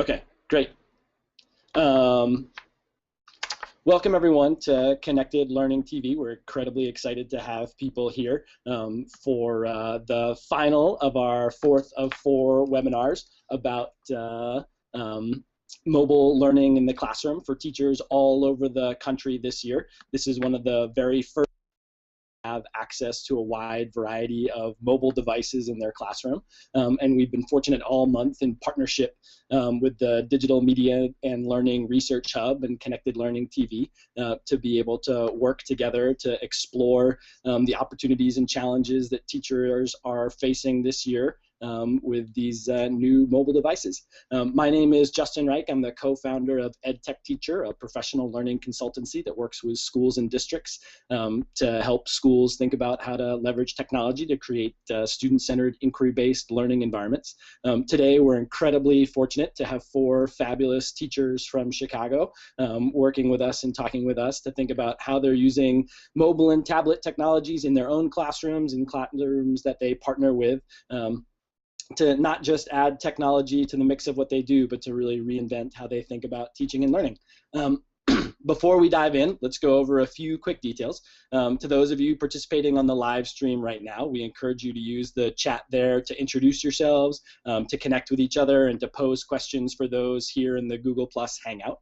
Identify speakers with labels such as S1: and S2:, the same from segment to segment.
S1: Okay, great. Welcome everyone to Connected Learning TV. We're incredibly excited to have people here for the final of our 4th of 4 webinars about mobile learning in the classroom for teachers all over the country this year. This is one of the very first have access to a wide variety of mobile devices in their classroom. And we've been fortunate all month in partnership with the Digital Media and Learning Research Hub and Connected Learning TV to be able to work together to explore the opportunities and challenges that teachers are facing this year with these new mobile devices. My name is Justin Reich. I'm the co-founder of EdTech Teacher, a professional learning consultancy that works with schools and districts to help schools think about how to leverage technology to create student-centered, inquiry-based learning environments. Today, we're incredibly fortunate to have 4 fabulous teachers from Chicago working with us and talking with us to think about how they're using mobile and tablet technologies in their own classrooms and classrooms that they partner with. To not just add technology to the mix of what they do, but to really reinvent how they think about teaching and learning. Before we dive in, let's go over a few quick details. To those of you participating on the live stream right now, we encourage you to use the chat there to introduce yourselves, to connect with each other, and to pose questions for those here in the Google Plus Hangout.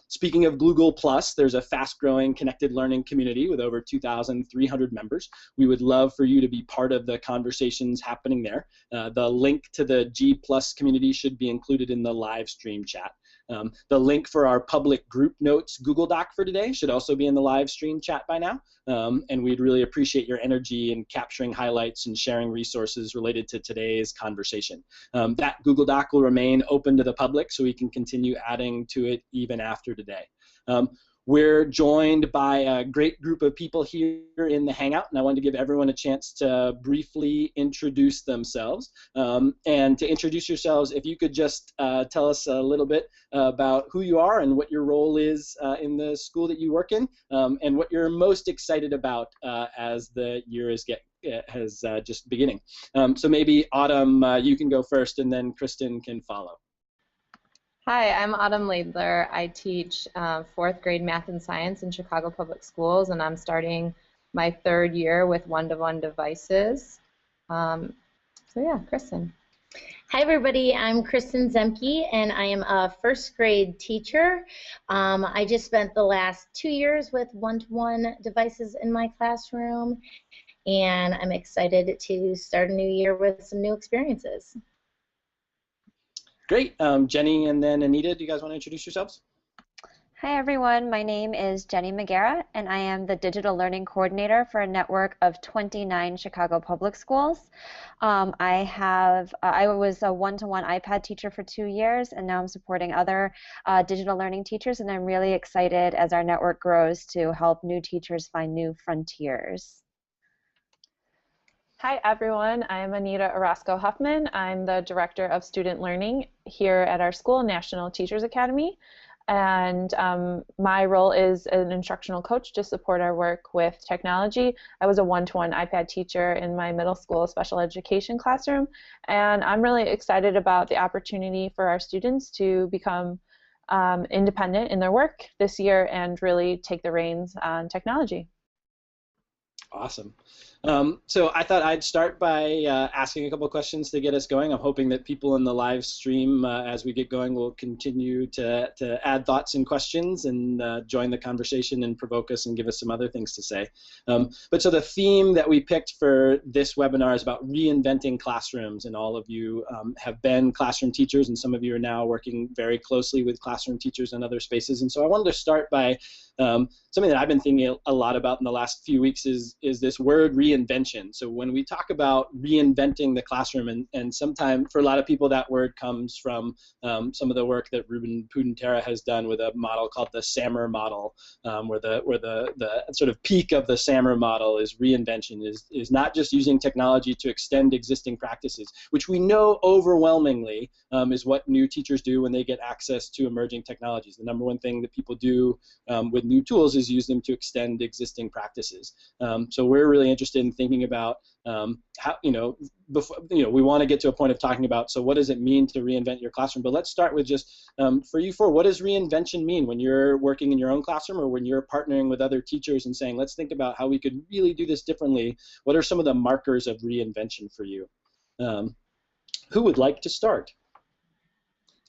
S1: Speaking of Google Plus, there's a fast-growing connected learning community with over 2,300 members. We would love for you to be part of the conversations happening there. The link to the G Plus community should be included in the live stream chat. The link for our public group notes Google Doc for today should also be in the live stream chat by now. And we'd really appreciate your energy in capturing highlights and sharing resources related to today's conversation. That Google Doc will remain open to the public so we can continue adding to it even after today. We're joined by a great group of people here in the Hangout, and I wanted to give everyone a chance to briefly introduce themselves. And to introduce yourselves, if you could just tell us a little bit about who you are and what your role is in the school that you work in, and what you're most excited about as the year is just beginning. So maybe Autumn, you can go first, and then Kristen can follow.
S2: Hi, I'm Autumn Laidler. I teach 4th grade math and science in Chicago Public Schools, and I'm starting my 3rd year with one-to-one devices. So yeah, Kristen.
S3: Hi everybody, I'm Kristen Zemke, and I am a 1st grade teacher. I just spent the last 2 years with one-to-one devices in my classroom, and I'm excited to start a new year with some new experiences.
S1: Great. Jenny and then Anita, do you guys want to introduce yourselves?
S4: Hi everyone, my name is Jenny Magera, and I am the Digital Learning Coordinator for a network of 29 Chicago Public Schools. I was a one-to-one iPad teacher for 2 years, and now I'm supporting other digital learning teachers, and I'm really excited as our network grows to help new teachers find new frontiers.
S2: Hi everyone, I'm Anita Orozco-Huffman. I'm the Director of Student Learning here at our school, National Teachers Academy. And my role is an instructional coach to support our work with technology. I was a one-to-one iPad teacher in my middle school special education classroom, and I'm really excited about the opportunity for our students to become independent in their work this year and really take the reins on technology.
S1: Awesome. So I thought I'd start by asking a couple of questions to get us going. I'm hoping that people in the live stream, as we get going, will continue to add thoughts and questions and join the conversation and provoke us and give us some other things to say. But so the theme that we picked for this webinar is about reinventing classrooms, and all of you have been classroom teachers, and some of you are now working very closely with classroom teachers in other spaces. And so I wanted to start by something that I've been thinking a lot about in the last few weeks is this word reinvention. So when we talk about reinventing the classroom, and sometimes for a lot of people that word comes from some of the work that Ruben Pudentera has done with a model called the SAMR model, where the sort of peak of the SAMR model is reinvention, is not just using technology to extend existing practices, which we know overwhelmingly is what new teachers do when they get access to emerging technologies. The number one thing that people do with new tools is use them to extend existing practices. So we're really interested starting thinking about how, before, we want to get to a point of talking about, so what does it mean to reinvent your classroom? But let's start with just, for you four, what does reinvention mean when you're working in your own classroom or when you're partnering with other teachers and saying, let's think about how we could really do this differently? What are some of the markers of reinvention for you? Who would like to start?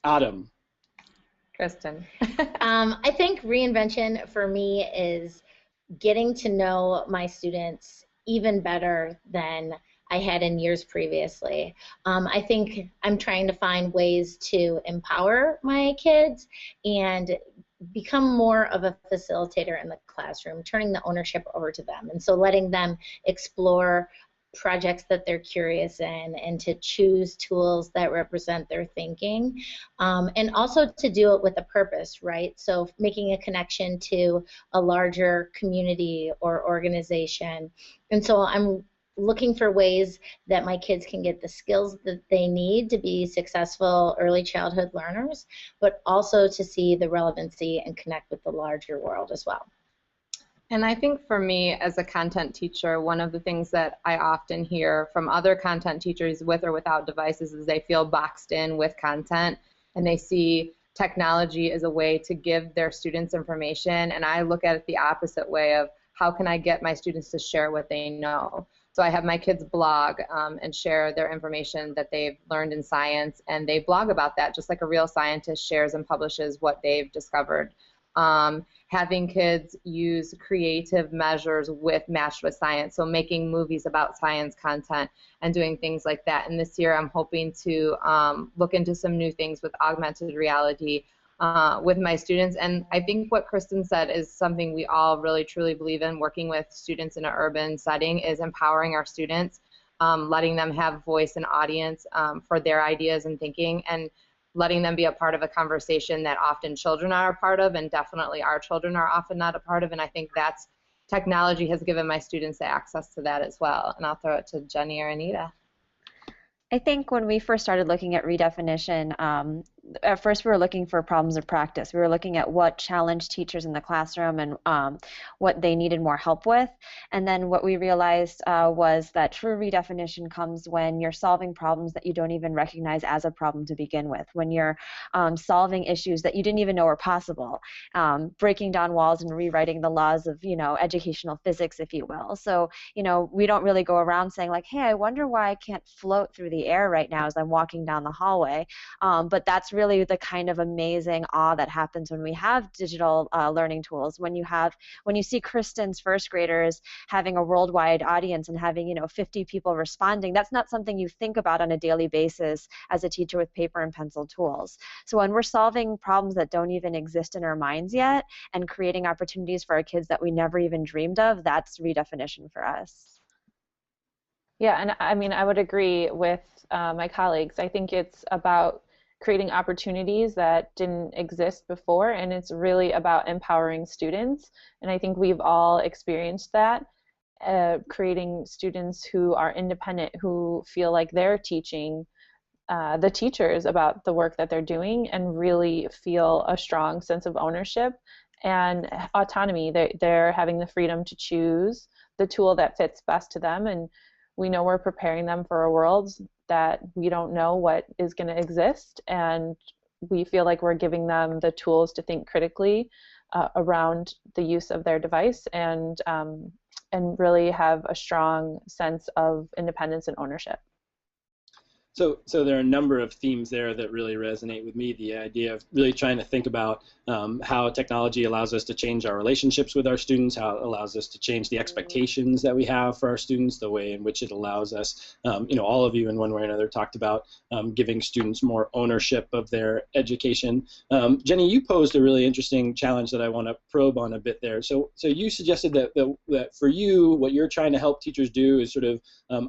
S1: Adam.
S2: Kristen.
S3: I think reinvention for me is getting to know my students even better than I had in years previously. I think I'm trying to find ways to empower my kids and become more of a facilitator in the classroom, turning the ownership over to them. And so letting them explore projects that they're curious in and to choose tools that represent their thinking, and also to do it with a purpose, right? So making a connection to a larger community or organization. And so I'm looking for ways that my kids can get the skills that they need to be successful early childhood learners, but also to see the relevancy and connect with the larger world as well.
S2: And I think for me as a content teacher, one of the things that I often hear from other content teachers with or without devices is they feel boxed in with content and they see technology as a way to give their students information, and I look at it the opposite way of how can I get my students to share what they know. So I have my kids blog and share their information that they've learned in science, and they blog about that just like a real scientist shares and publishes what they've discovered. Having kids use creative measures matched with science, so making movies about science content and doing things like that. And this year I'm hoping to look into some new things with augmented reality with my students. And I think what Kristen said is something we all really truly believe in, working with students in an urban setting, is empowering our students, letting them have voice and audience for their ideas and thinking, and letting them be a part of a conversation that often children are a part of, and definitely our children are often not a part of. And I think that's, technology has given my students the access to that as well. And I'll throw it to Jenny or Anita.
S4: I think when we first started looking at redefinition, at first we were looking for problems of practice. We were looking at what challenged teachers in the classroom and what they needed more help with. And then what we realized was that true redefinition comes when you're solving problems that you don't even recognize as a problem to begin with, when you're solving issues that you didn't even know were possible, breaking down walls and rewriting the laws of, educational physics, if you will. So, we don't really go around saying like, hey, I wonder why I can't float through the air right now as I'm walking down the hallway. But that's really the kind of amazing awe that happens when we have digital learning tools. When you see Kristen's first graders having a worldwide audience and having 50 people responding, that's not something you think about on a daily basis as a teacher with paper and pencil tools. So when we're solving problems that don't even exist in our minds yet and creating opportunities for our kids that we never even dreamed of, that's redefinition for us.
S2: Yeah, and I mean, I would agree with my colleagues. I think it's about creating opportunities that didn't exist before, and it's really about empowering students. And I think we've all experienced that, creating students who are independent, who feel like they're teaching the teachers about the work that they're doing and really feel a strong sense of ownership and autonomy. They're having the freedom to choose the tool that fits best to them, and we know we're preparing them for a world that we don't know what is going to exist, and we feel like we're giving them the tools to think critically around the use of their device and really have a strong sense of independence and ownership.
S1: So there are a number of themes there that really resonate with me. The idea of really trying to think about how technology allows us to change our relationships with our students, how it allows us to change the expectations that we have for our students, the way in which it allows us, all of you in one way or another talked about giving students more ownership of their education. Jenny, you posed a really interesting challenge that I want to probe on a bit there. So you suggested that for you, what you're trying to help teachers do is sort of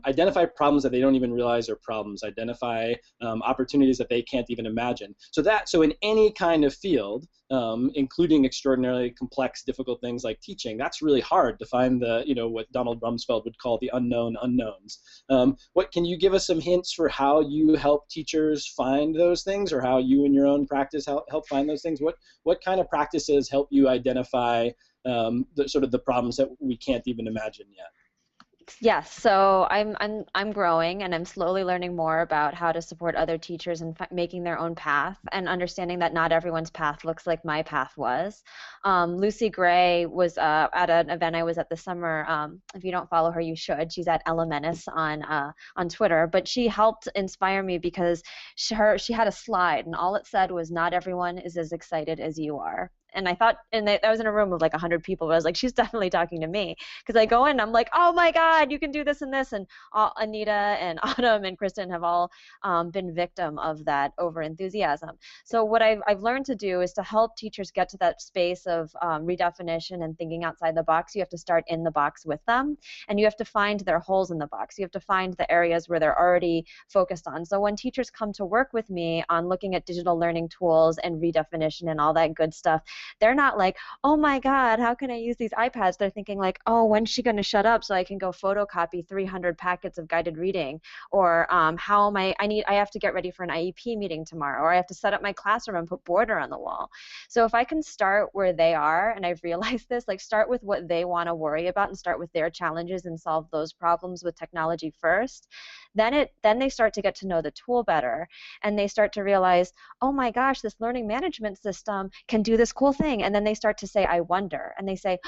S1: identify problems that they don't even realize are problems, identify opportunities that they can't even imagine. So in any kind of field, including extraordinarily complex, difficult things like teaching, that's really hard to find the, what Donald Rumsfeld would call the unknown unknowns. What can you give us some hints for how you help teachers find those things, or how you in your own practice help find those things? What kind of practices help you identify the problems that we can't even imagine yet?
S4: Yes, so I'm growing and I'm slowly learning more about how to support other teachers in making their own path and understanding that not everyone's path looks like my path was. Lucy Gray was at an event I was at this summer. If you don't follow her, you should. She's at Elementis on Twitter, but she helped inspire me because she had a slide and all it said was, "Not everyone is as excited as you are." And I thought, and I was in a room of like 100 people, but I was like, she's definitely talking to me. Because I go in and I'm like, oh my God, you can do this and this. And Anita and Autumn and Kristen have all been victim of that over-enthusiasm. So what I've learned to do is to help teachers get to that space of redefinition and thinking outside the box. You have to start in the box with them. And you have to find their holes in the box. You have to find the areas where they're already focused on. So when teachers come to work with me on looking at digital learning tools and redefinition and all that good stuff, they're not like, oh my God, how can I use these iPads? They're thinking like, oh, when's she going to shut up so I can go photocopy 300 packets of guided reading? Or how am I have to get ready for an IEP meeting tomorrow, or I have to set up my classroom and put border on the wall. So if I can start where they are, and I've realized this, like start with what they want to worry about and start with their challenges and solve those problems with technology first, then they start to get to know the tool better, and they start to realize, oh my gosh, this learning management system can do this cool thing. And then they start to say, I wonder. And they say,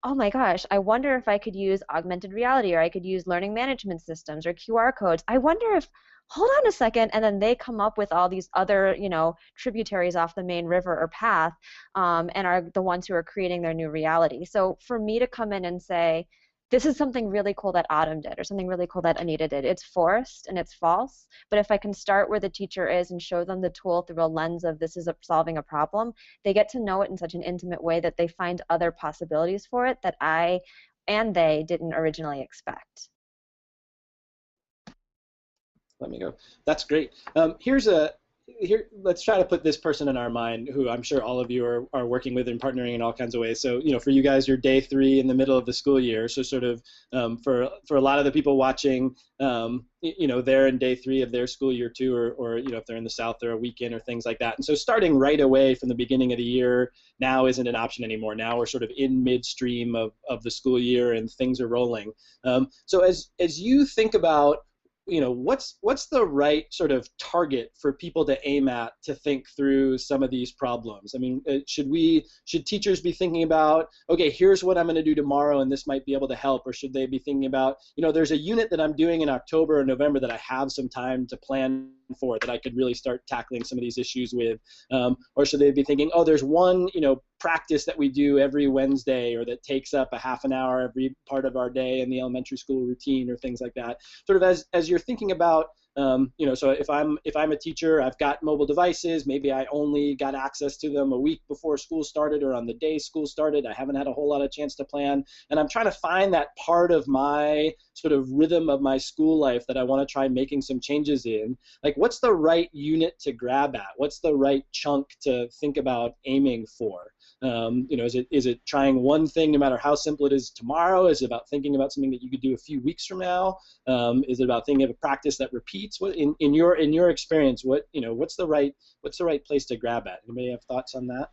S4: oh my gosh, I wonder if I could use augmented reality, or I could use learning management systems or QR codes. I wonder if, hold on a second, and then they come up with all these other, tributaries off the main river or path, and are the ones who are creating their new reality. So for me to come in and say, this is something really cool that Autumn did, or something really cool that Anita did, it's forced and it's false, but if I can start where the teacher is and show them the tool through a lens of this is solving a problem, they get to know it in such an intimate way that they find other possibilities for it that I and they didn't originally expect.
S1: Let me go. That's great. Let's try to put this person in our mind, who I'm sure all of you are working with and partnering in all kinds of ways. So, for you guys, you're day 3 in the middle of the school year. So sort of for a lot of the people watching, they're in day 3 of their school year too, or if they're in the South, they're a weekend or things like that. And so starting right away from the beginning of the year now isn't an option anymore. Now we're sort of in midstream of the school year and things are rolling. So as you think about what's the right sort of target for people to aim at to think through some of these problems? I mean, should teachers be thinking about, okay, here's what I'm going to do tomorrow and this might be able to help, or should they be thinking about, there's a unit that I'm doing in October or November that I have some time to plan for, that I could really start tackling some of these issues with, or should they be thinking, oh, there's one practice that we do every Wednesday, or that takes up a half an hour every part of our day in the elementary school routine, or things like that. Sort of as you're thinking about, so if I'm a teacher, I've got mobile devices, maybe I only got access to them a week before school started or on the day school started, I haven't had a whole lot of chance to plan, and I'm trying to find that part of my sort of rhythm of my school life that I want to try making some changes in. Like, what's the right unit to grab at? What's the right chunk to think about aiming for? Is it trying one thing no matter how simple it is tomorrow? Is it about thinking about something that you could do a few weeks from now? Is it about thinking of a practice that repeats? What in your experience, what's the right place to grab at? Anybody have thoughts on that?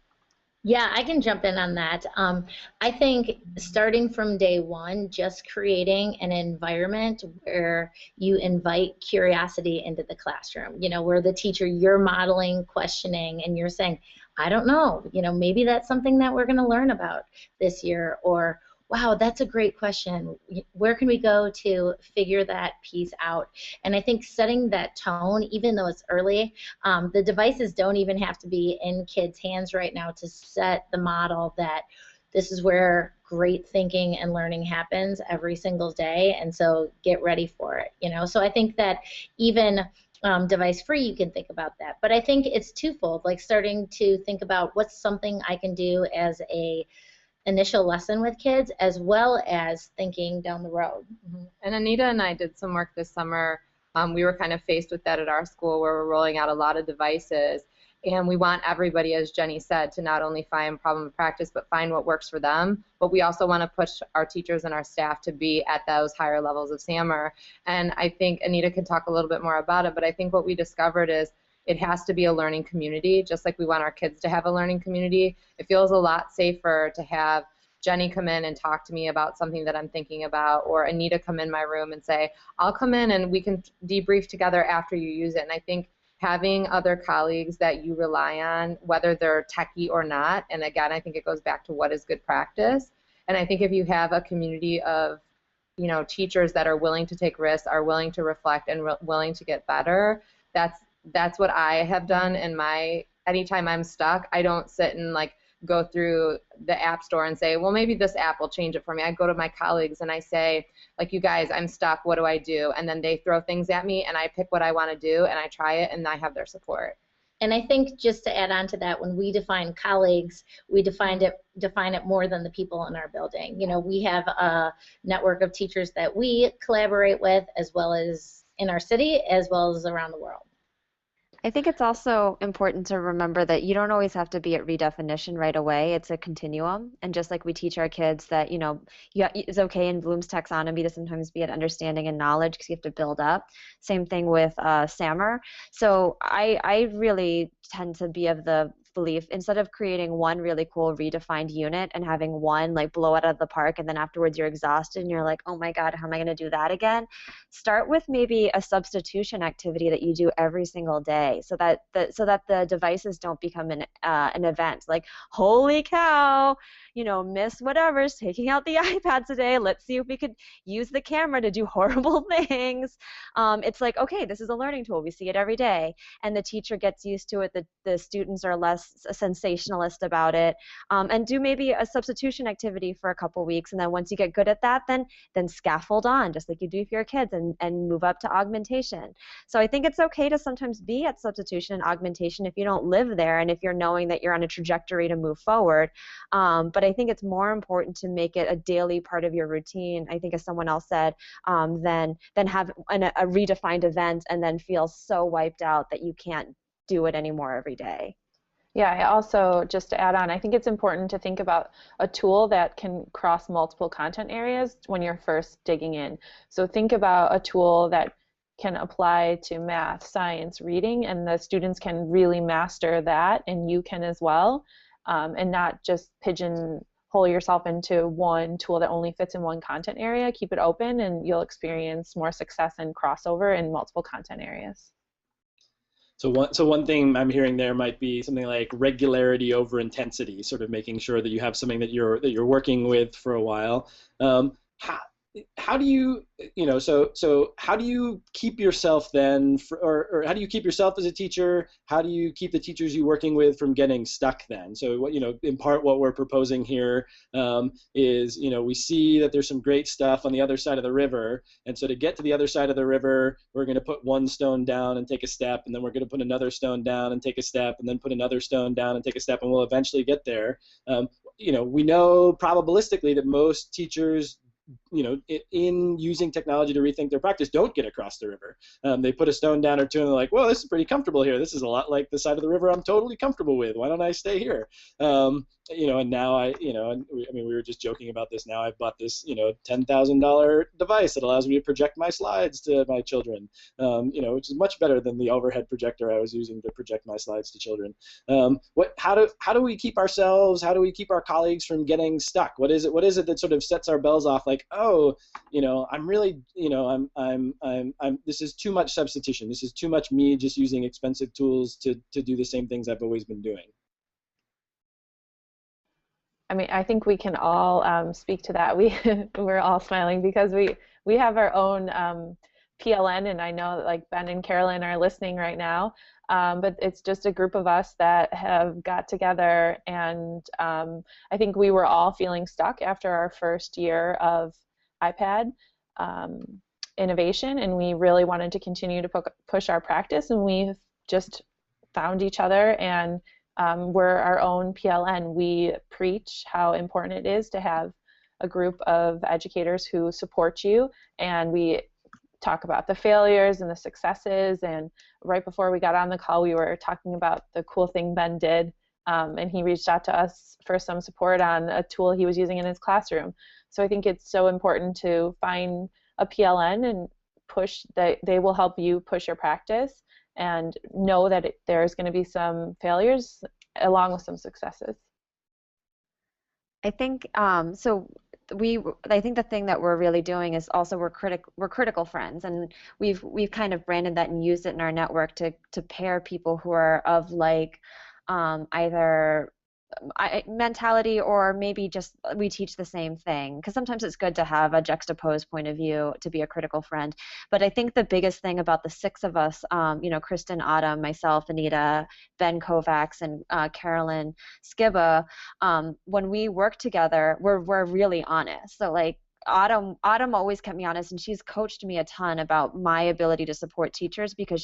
S3: Yeah, I can jump in on that. I think starting from day 1, just creating an environment where you invite curiosity into the classroom, where the teacher, you're modeling questioning and you're saying, I don't know, maybe that's something that we're going to learn about this year, or wow, that's a great question. Where can we go to figure that piece out? And I think setting that tone, even though it's early, the devices don't even have to be in kids' hands right now to set the model that this is where great thinking and learning happens every single day, and so get ready for it. So I think that even device free, you can think about that. But I think it's twofold, like starting to think about what's something I can do as a initial lesson with kids, as well as thinking down the road.
S2: Mm-hmm. And Anita and I did some work this summer. We were kind of faced with that at our school, where we're rolling out a lot of devices, and we want everybody, as Jenny said, to not only find problem of practice, but find what works for them. But we also want to push our teachers and our staff to be at those higher levels of SAMR. And I think Anita can talk a little bit more about it, but I think what we discovered is it has to be a learning community, just like we want our kids to have a learning community. It feels a lot safer to have
S5: Jenny come in and talk to me about something that I'm thinking about, or Anita come in my room and say, I'll come in and we can debrief together after you use it. And I think having other colleagues that you rely on, whether they're techie or not, and again, I think it goes back to what is good practice. And I think if you have a community of, you know, teachers that are willing to take risks, are willing to reflect, and willing to get better, that's what I have done in my, anytime I'm stuck, I don't sit and like go through the app store and say, well, maybe this app will change it for me. I go to my colleagues and I say, like, you guys, I'm stuck, what do I do? And then they throw things at me and I pick what I want to do and I try it and I have their support.
S3: And I think just to add on to that, when we define colleagues, we define it more than the people in our building. You know, we have a network of teachers that we collaborate with, as well as in our city, as well as around the world.
S4: I think it's also important to remember that you don't always have to be at redefinition right away. It's a continuum. And just like we teach our kids that, you know, it's okay in Bloom's taxonomy to sometimes be at understanding and knowledge because you have to build up. Same thing with SAMR. So I really tend to be of the belief, instead of creating one really cool redefined unit and having one like blow it out of the park and then afterwards you're exhausted and you're like, oh my God, how am I going to do that again? Start with maybe a substitution activity that you do every single day, so that the devices don't become an event. Like, holy cow, you know, Miss whatever's taking out the iPad today. Let's see if we could use the camera to do horrible things. It's like, okay, this is a learning tool. We see it every day, and the teacher gets used to it. The students are less sensationalist about it, and do maybe a substitution activity for a couple weeks, and then once you get good at that, then scaffold on, just like you do for your kids, and move up to augmentation. So I think it's okay to sometimes be at substitution and augmentation if you don't live there and if you're knowing that you're on a trajectory to move forward. But I think it's more important to make it a daily part of your routine, I think, as someone else said, than have a redefined event and then feel so wiped out that you can't do it anymore every day.
S2: Yeah, I also, just to add on, I think it's important to think about a tool that can cross multiple content areas when you're first digging in. So think about a tool that can apply to math, science, reading, and the students can really master that, and you can as well, and not just pigeonhole yourself into one tool that only fits in one content area. Keep it open, and you'll experience more success and crossover in multiple content areas.
S1: So one thing I'm hearing there might be something like regularity over intensity, sort of making sure that you have something that you're working with for a while. How do you, so how do you keep yourself then, or how do you keep yourself as a teacher? How do you keep the teachers you're working with from getting stuck then? So in part what we're proposing here is, we see that there's some great stuff on the other side of the river, and so to get to the other side of the river, we're going to put one stone down and take a step, and then we're going to put another stone down and take a step, and then put another stone down and take a step, and we'll eventually get there. We know probabilistically that most teachers, in using technology to rethink their practice, don't get across the river. They put a stone down or two and they're like, well, this is pretty comfortable here. This is a lot like the side of the river I'm totally comfortable with. Why don't I stay here? And now we were just joking about this. Now I've bought this, $10,000 device that allows me to project my slides to my children, which is much better than the overhead projector I was using to project my slides to children. How do we keep ourselves, how do we keep our colleagues from getting stuck? What is it that sort of sets our bells off? Like, oh, I'm really, this is too much substitution. This is too much me just using expensive tools to do the same things I've always been doing.
S2: I mean, I think we can all speak to that. We're all smiling because we have our own PLN, and I know that like Ben and Carolyn are listening right now. But it's just a group of us that have got together, and I think we were all feeling stuck after our first year of iPad innovation, and we really wanted to continue to push our practice, and we've just found each other, and we're our own PLN. We preach how important it is to have a group of educators who support you, and we talk about the failures and the successes. And right before we got on the call, we were talking about the cool thing Ben did, and he reached out to us for some support on a tool he was using in his classroom. So I think it's so important to find a PLN and push that they will help you push your practice, and know that there's going to be some failures along with some successes.
S4: I think so. I think the thing that we're really doing is also we're critical friends, and we've kind of branded that and used it in our network to pair people who are of like either mentality or maybe just we teach the same thing, because sometimes it's good to have a juxtaposed point of view to be a critical friend. But I think the biggest thing about the six of us, Kristen, Autumn, myself, Anita, Ben Kovacs, and Carolyn Skiba, when we work together, we're really honest. So like Autumn always kept me honest, and she's coached me a ton about my ability to support teachers, because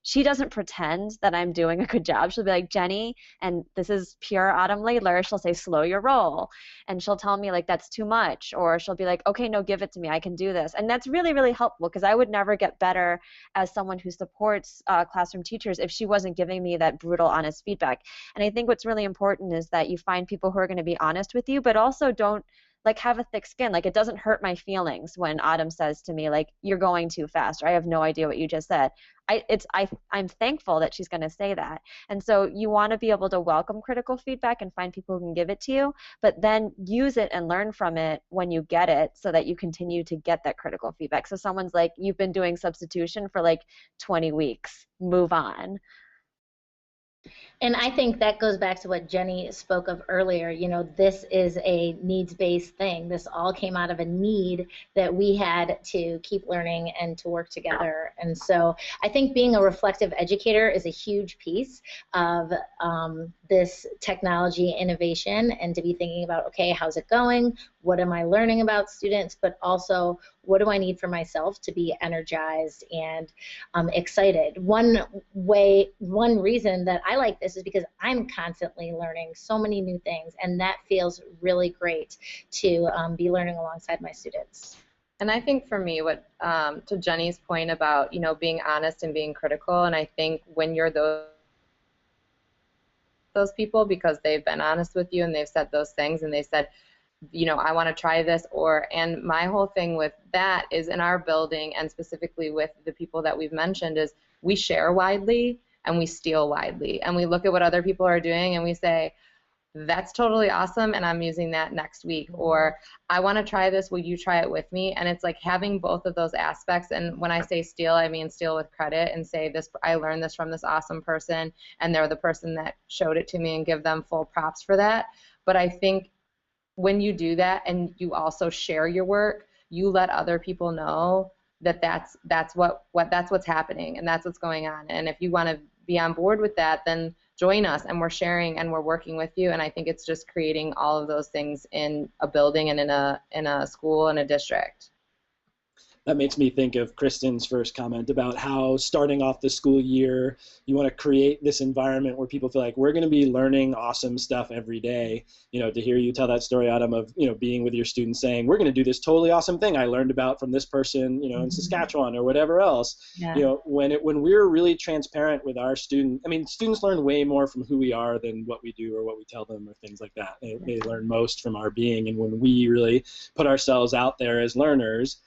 S4: she doesn't pretend that I'm doing a good job. She'll be like, Jenny, and this is pure Autumn Laidler, she'll say, slow your roll, and she'll tell me like that's too much, or she'll be like, okay, no, give it to me, I can do this. And that's really, really helpful, because I would never get better as someone who supports classroom teachers if she wasn't giving me that brutal, honest feedback. And I think what's really important is that you find people who are going to be honest with you, but also don't like have a thick skin. Like, it doesn't hurt my feelings when Autumn says to me like, you're going too fast, or I have no idea what you just said. I'm thankful that she's going to say that. And so you want to be able to welcome critical feedback and find people who can give it to you, but then use it and learn from it when you get it, so that you continue to get that critical feedback. So someone's like, you've been doing substitution for like 20 weeks, move on.
S3: And I think that goes back to what Jenny spoke of earlier. You know, this is a needs-based thing. This all came out of a need that we had to keep learning and to work together. And so I think being a reflective educator is a huge piece of this technology innovation, and to be thinking about, okay, how's it going? What am I learning about students? But also, what do I need for myself to be energized and excited? One reason that I like this is because I'm constantly learning so many new things, and that feels really great to be learning alongside my students.
S5: And I think for me, what to Jenny's point about being honest and being critical, and I think when you're those people, because they've been honest with you and they've said those things and they said, I want to try this, and my whole thing with that is in our building, and specifically with the people that we've mentioned, is we share widely and we steal widely, and we look at what other people are doing and we say, that's totally awesome, and I'm using that next week, or I want to try this, will you try it with me? And it's like having both of those aspects. And when I say steal, I mean steal with credit, and say, this, I learned this from this awesome person, and they're the person that showed it to me, and give them full props for that. But I think when you do that and you also share your work, you let other people know that that's what's happening and that's what's going on. And if you want to be on board with that, then join us, and we're sharing and we're working with you. And I think it's just creating all of those things in a building and in a school and a district.
S1: That makes me think of Kristen's first comment about how starting off the school year, you want to create this environment where people feel like we're going to be learning awesome stuff every day. To hear you tell that story, Autumn, of being with your students saying, we're going to do this totally awesome thing I learned about from this person, in Saskatchewan or whatever else. Yeah. When we're really transparent with our students, students learn way more from who we are than what we do or what we tell them or things like that. They learn most from our being, and when we really put ourselves out there as learners,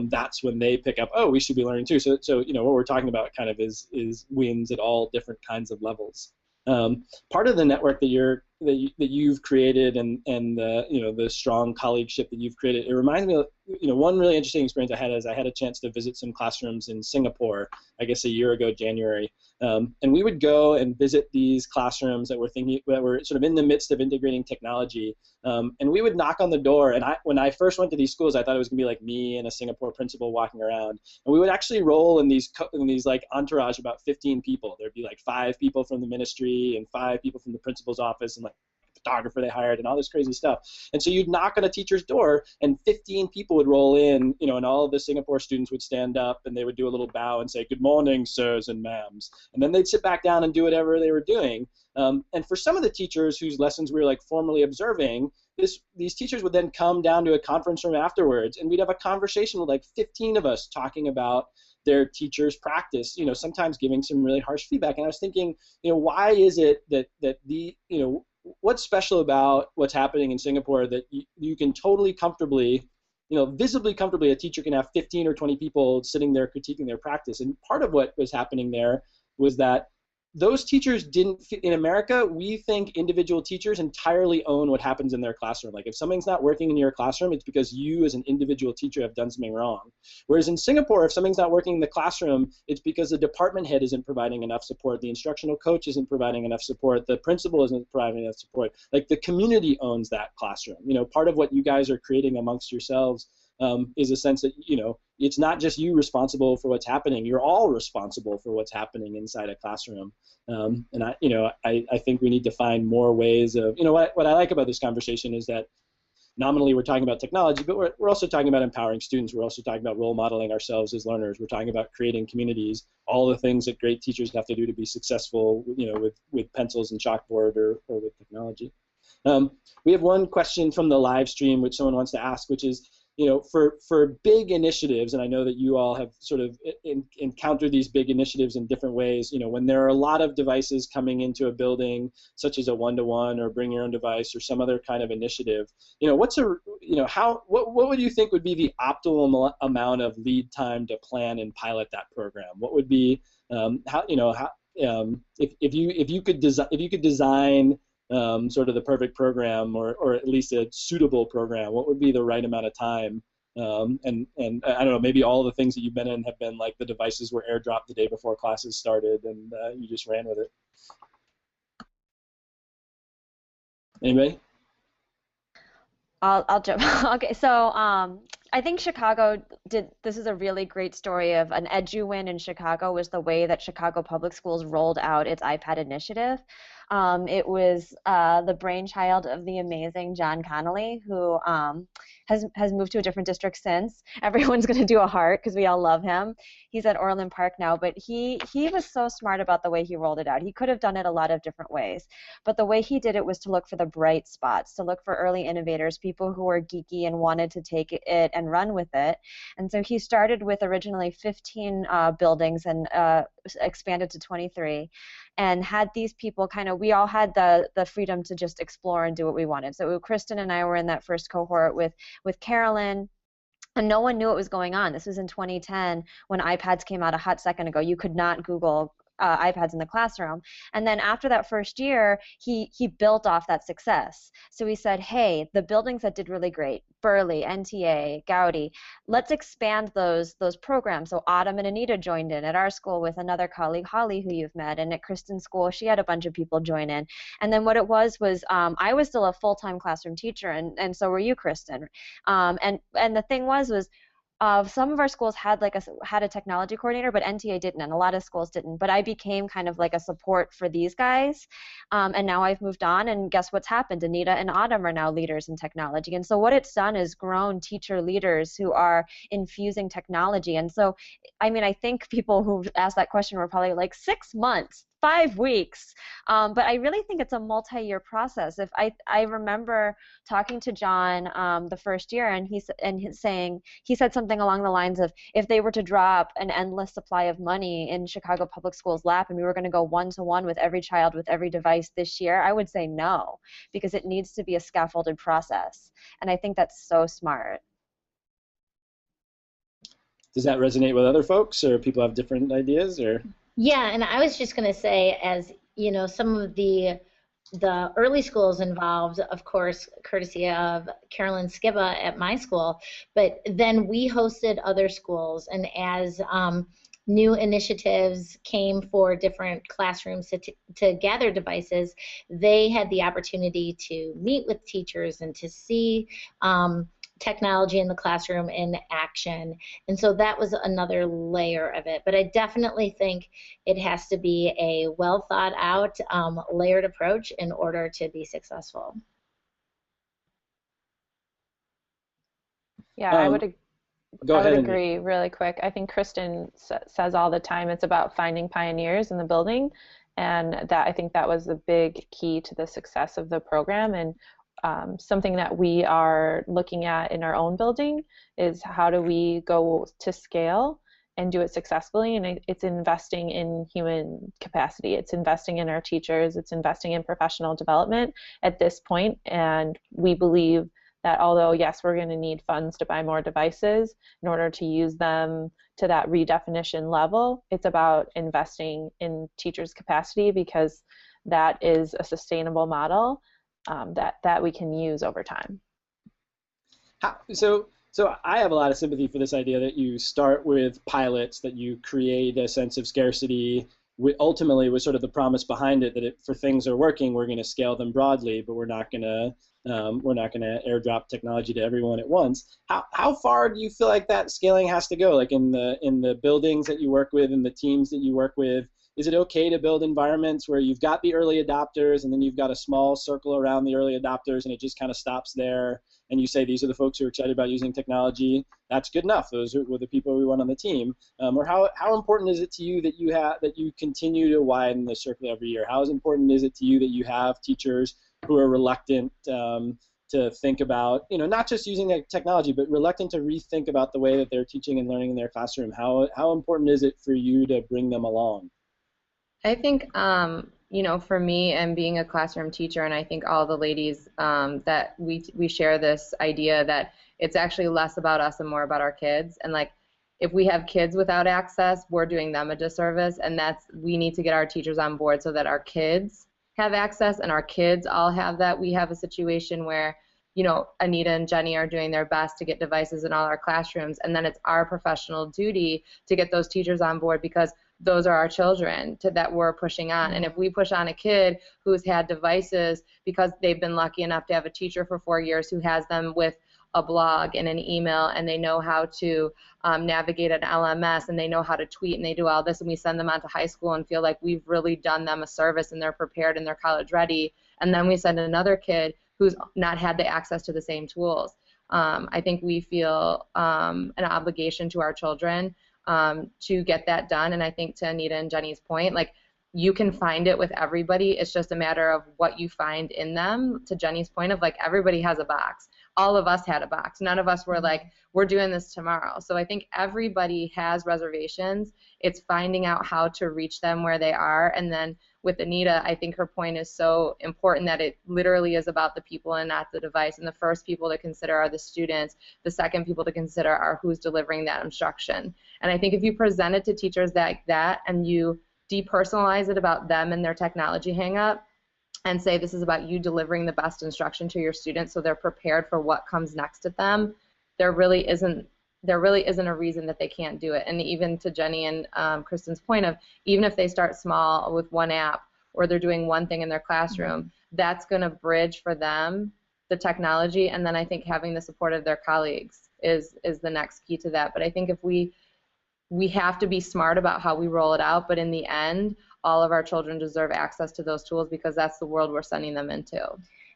S1: that's when they pick up, oh, we should be learning too. So what we're talking about kind of is wins at all different kinds of levels. Part of the network that you've created and the strong colleagueship that you've created, it reminds me of one really interesting experience I had is I had a chance to visit some classrooms in Singapore, I guess a year ago, January, and we would go and visit these classrooms that were sort of in the midst of integrating technology, and we would knock on the door. And when I first went to these schools, I thought it was gonna be like me and a Singapore principal walking around, and we would actually roll in these like entourage about 15 people. There'd be like 5 people from the ministry and 5 people from the principal's office and like photographer they hired and all this crazy stuff. And so you'd knock on a teacher's door and 15 people would roll in, and all of the Singapore students would stand up and they would do a little bow and say, good morning, sirs and ma'ams. And then they'd sit back down and do whatever they were doing. And for some of the teachers whose lessons we were like formally observing, these teachers would then come down to a conference room afterwards, and we'd have a conversation with like 15 of us talking about their teacher's practice, sometimes giving some really harsh feedback. And I was thinking, why is it that what's special about what's happening in Singapore that you can totally comfortably, visibly comfortably, a teacher can have 15 or 20 people sitting there critiquing their practice? And part of what was happening there was that those teachers didn't, in America, we think individual teachers entirely own what happens in their classroom. Like if something's not working in your classroom, it's because you as an individual teacher have done something wrong. Whereas in Singapore, if something's not working in the classroom, it's because the department head isn't providing enough support, the instructional coach isn't providing enough support, the principal isn't providing enough support. Like the community owns that classroom. You know, part of what you guys are creating amongst yourselves is a sense that, you know, it's not just you responsible for what's happening. You're all responsible for what's happening inside a classroom. And I think we need to find more ways of, you know, what I like about this conversation is that nominally we're talking about technology, but we're also talking about empowering students. We're also talking about role modeling ourselves as learners. We're talking about creating communities, all the things that great teachers have to do to be successful, you know, with pencils and chalkboard or with technology. We have one question from the live stream which someone wants to ask, which is, you know, for big initiatives, and I know that you all have sort of encountered these big initiatives in different ways, you know, when there are a lot of devices coming into a building, such as a one-to-one or bring your own device or some other kind of initiative, you know, what would you think would be the optimal amount of lead time to plan and pilot that program? What would be, if you could design sort of the perfect program, or at least a suitable program, what would be the right amount of time? And I don't know, maybe all the things that you've been in have been like the devices were airdropped the day before classes started, and you just ran with it. Anybody?
S4: I'll jump. Okay, so I think Chicago did. This is a really great story of an edu win in Chicago. Was the way that Chicago Public Schools rolled out its iPad initiative. It was the brainchild of the amazing John Connolly, who has moved to a different district since. Everyone's going to do a heart because we all love him. He's at Orland Park now, but he was so smart about the way he rolled it out. He could have done it a lot of different ways, but the way he did it was to look for the bright spots, to look for early innovators, people who were geeky and wanted to take it and run with it. And so he started with originally 15 buildings and expanded to 23. And had these people we all had the freedom to just explore and do what we wanted. So Kristen and I were in that first cohort with Carolyn, and no one knew what was going on. This was in 2010 when iPads came out a hot second ago. You could not Google iPads in the classroom. And then after that first year, he built off that success. So he said, hey, the buildings that did really great, Burley, NTA, Gowdy, let's expand those programs. So Autumn and Anita joined in at our school with another colleague, Holly, who you've met, and at Kristen's school, she had a bunch of people join in. And then what it was I was still a full-time classroom teacher, and so were you, Kristen. And the thing was some of our schools had a technology coordinator, but NTA didn't, and a lot of schools didn't. But I became kind of like a support for these guys, and now I've moved on, and guess what's happened? Anita and Autumn are now leaders in technology, and so what it's done is grown teacher leaders who are infusing technology. And so, I mean, I think people who asked that question were probably like 6 months, 5 weeks, but I really think it's a multi-year process. If I remember talking to John the first year, and he said something along the lines of, if they were to drop an endless supply of money in Chicago Public Schools' lap and we were going to go one-to-one with every child with every device this year, I would say no, because it needs to be a scaffolded process, and I think that's so smart.
S1: Does that resonate with other folks, or people have different ideas, or?
S3: Yeah, and I was just going to say, as you know, some of the early schools involved, of course, courtesy of Carolyn Skiba at my school, but then we hosted other schools, and as new initiatives came for different classrooms to gather devices, they had the opportunity to meet with teachers and to see technology in the classroom in action. And so that was another layer of it. But I definitely think it has to be a well thought out, layered approach in order to be successful.
S2: Yeah, I would agree
S1: Anita.
S2: really quick. I think Kristen says all the time it's about finding pioneers in the building, and that I think that was a big key to the success of the program. And something that we are looking at in our own building is how do we go to scale and do it successfully, and it's investing in human capacity. It's investing in our teachers. It's investing in professional development at this point, and we believe that although, yes, we're going to need funds to buy more devices in order to use them to that redefinition level, it's about investing in teachers' capacity, because that is a sustainable model that we can use over time.
S1: So I have a lot of sympathy for this idea that you start with pilots, that you create a sense of scarcity, ultimately with sort of the promise behind it that for things are working, we're going to scale them broadly, but we're not going to airdrop technology to everyone at once. How far do you feel like that scaling has to go? Like in the buildings that you work with and the teams that you work with, is it okay to build environments where you've got the early adopters and then you've got a small circle around the early adopters and it just kind of stops there, and you say these are the folks who are excited about using technology? That's good enough. Those are the people we want on the team. Or how important is it to you that you continue to widen the circle every year? How important is it to you that you have teachers who are reluctant to think about, not just using the technology, but reluctant to rethink about the way that they're teaching and learning in their classroom? How important is it for you to bring them along?
S5: I think, for me and being a classroom teacher, and I think all the ladies that we share this idea that it's actually less about us and more about our kids. And like, if we have kids without access, we're doing them a disservice, and we need to get our teachers on board so that our kids have access and our kids all have that. We have a situation where, Anita and Jenny are doing their best to get devices in all our classrooms, and then it's our professional duty to get those teachers on board, because those are our children that we're pushing on. And if we push on a kid who's had devices because they've been lucky enough to have a teacher for 4 years who has them with a blog and an email, and they know how to navigate an LMS, and they know how to tweet, and they do all this, and we send them on to high school and feel like we've really done them a service and they're prepared and they're college ready, and then we send another kid who's not had the access to the same tools. I think we feel an obligation to our children to get that done. And I think, to Anita and Jenny's point, like, you can find it with everybody. It's just a matter of what you find in them. To Jenny's point of, like, everybody has a box. All of us had a box. None of us were like, we're doing this tomorrow. So I think everybody has reservations. It's finding out how to reach them where they are. And then with Anita, I think her point is so important that it literally is about the people and not the device. And the first people to consider are the students. The second people to consider are who's delivering that instruction. And I think if you present it to teachers like that, and you depersonalize it about them and their technology hang-up, and say this is about you delivering the best instruction to your students so they're prepared for what comes next at them, there really isn't a reason that they can't do it. And even to Jenny and Kristen's point of, even if they start small with one app, or they're doing one thing in their classroom, that's going to bridge for them the technology. And then I think having the support of their colleagues is the next key to that. But I think if we have to be smart about how we roll it out, but in the end, all of our children deserve access to those tools, because that's the world we're sending them into.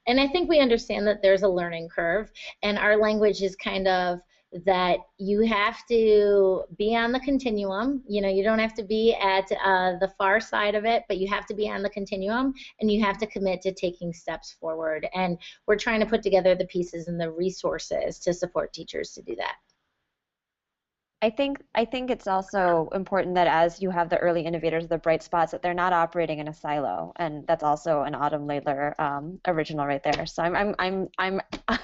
S3: And I think we understand that there's a learning curve, and our language is kind of that you have to be on the continuum. You don't have to be at the far side of it, but you have to be on the continuum, and you have to commit to taking steps forward. And we're trying to put together the pieces and the resources to support teachers to do that.
S4: I think it's also important that as you have the early innovators, the bright spots, that they're not operating in a silo, and that's also an Autumn Laidler original right there. So I'm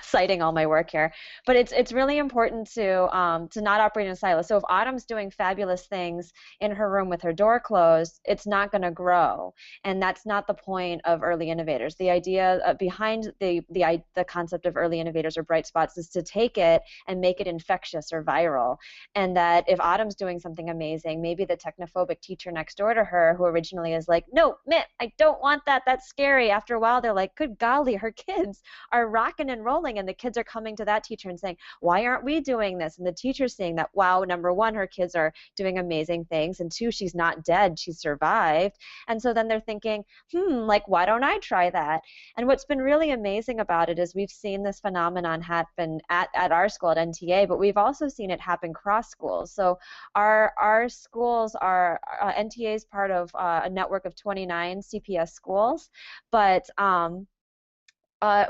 S4: citing all my work here, but it's really important to not operate in a silo. So if Autumn's doing fabulous things in her room with her door closed, it's not going to grow, and that's not the point of early innovators. The idea behind the concept of early innovators or bright spots is to take it and make it infectious or viral. And that if Autumn's doing something amazing, maybe the technophobic teacher next door to her, who originally is like, no, Mitt, I don't want that, that's scary. After a while, they're like, good golly, her kids are rocking and rolling, and the kids are coming to that teacher and saying, why aren't we doing this? And the teacher's saying that, wow, number one, her kids are doing amazing things, and two, she's not dead, she survived. And so then they're thinking, like, why don't I try that? And what's been really amazing about it is we've seen this phenomenon happen at our school at NTA, but we've also seen it happen cross schools. So our schools are, NTA is part of a network of 29 CPS schools, but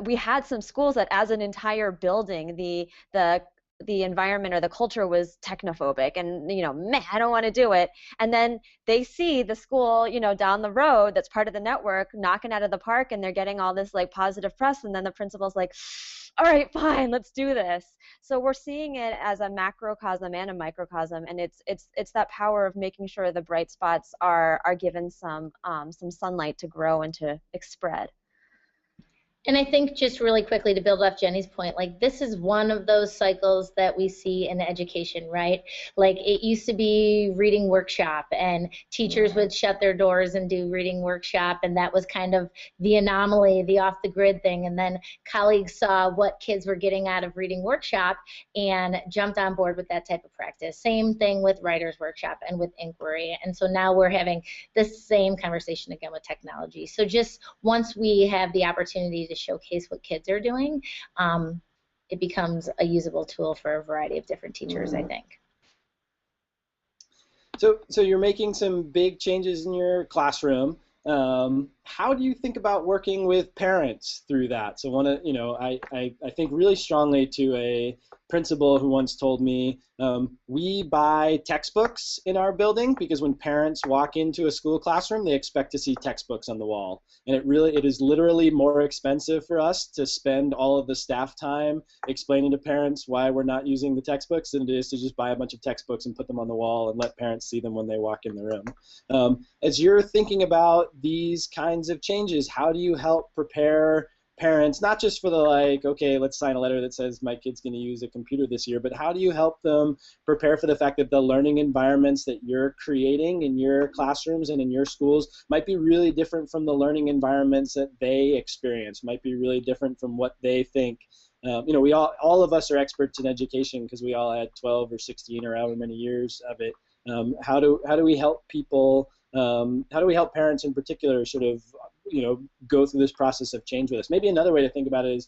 S4: we had some schools that as an entire building, the the environment or the culture was technophobic and, you know, meh, I don't want to do it. And then they see the school, you know, down the road that's part of the network knocking out of the park, and they're getting all this like positive press, and then the principal's like, all right, fine, let's do this. So we're seeing it as a macrocosm and a microcosm, and it's that power of making sure the bright spots are given some sunlight to grow and to spread.
S3: And I think just really quickly to build off Jenny's point, like this is one of those cycles that we see in education, right? Like it used to be reading workshop and teachers would shut their doors and do reading workshop, and that was kind of the anomaly, the off the grid thing. And then colleagues saw what kids were getting out of reading workshop and jumped on board with that type of practice. Same thing with writer's workshop and with inquiry. And so now we're having the same conversation again with technology. So just once we have the opportunity to showcase what kids are doing, it becomes a usable tool for a variety of different teachers, I think.
S1: So you're making some big changes in your classroom. How do you think about working with parents through that? So I think really strongly to a principal who once told me, we buy textbooks in our building because when parents walk into a school classroom, they expect to see textbooks on the wall. And it is literally more expensive for us to spend all of the staff time explaining to parents why we're not using the textbooks than it is to just buy a bunch of textbooks and put them on the wall and let parents see them when they walk in the room. As you're thinking about these kinds of changes, how do you help prepare parents, not just for the like, okay, let's sign a letter that says my kid's going to use a computer this year, but how do you help them prepare for the fact that the learning environments that you're creating in your classrooms and in your schools might be really different from the learning environments that they experience, might be really different from what they think. We all of us are experts in education because we all had 12 or 16 or however many years of it. How do we help people? How do we help parents in particular sort of go through this process of change with us? Maybe another way to think about it is,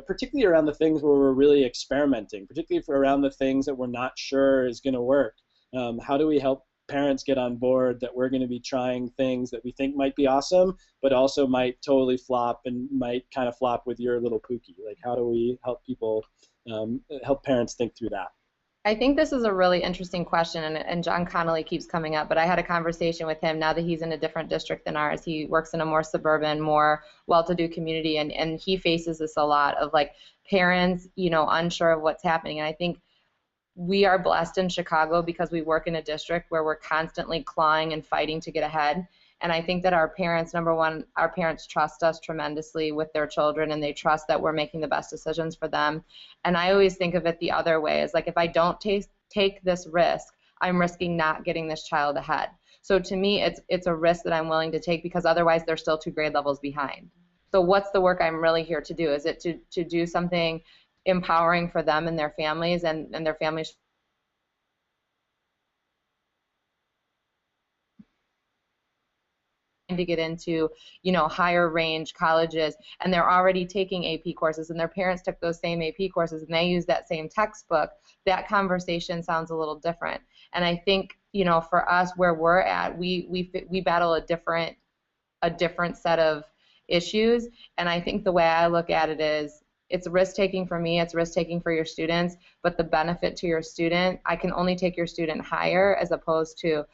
S1: particularly around the things where we're really experimenting, particularly around the things that we're not sure is going to work. How do we help parents get on board that we're going to be trying things that we think might be awesome, but also might totally flop and might kind of flop with your little Pookie? Like, how do we help people, help parents think through that?
S5: I think this is a really interesting question, and John Connolly keeps coming up, but I had a conversation with him now that he's in a different district than ours. He works in a more suburban, more well-to-do community, and he faces this a lot of like parents, unsure of what's happening. And I think we are blessed in Chicago because we work in a district where we're constantly clawing and fighting to get ahead. And I think that our parents, number one, our parents trust us tremendously with their children, and they trust that we're making the best decisions for them. And I always think of it the other way, is like if I don't take this risk, I'm risking not getting this child ahead. So to me, it's a risk that I'm willing to take because otherwise they're still 2 grade levels behind. So what's the work I'm really here to do? Is it to do something empowering for them and their families and their families to get into, higher range colleges, and they're already taking AP courses, and their parents took those same AP courses, and they use that same textbook. That conversation sounds a little different. And I think, for us where we're at, we battle a different set of issues. And I think the way I look at it is, it's risk taking for me, it's risk taking for your students, but the benefit to your student, I can only take your student higher as opposed to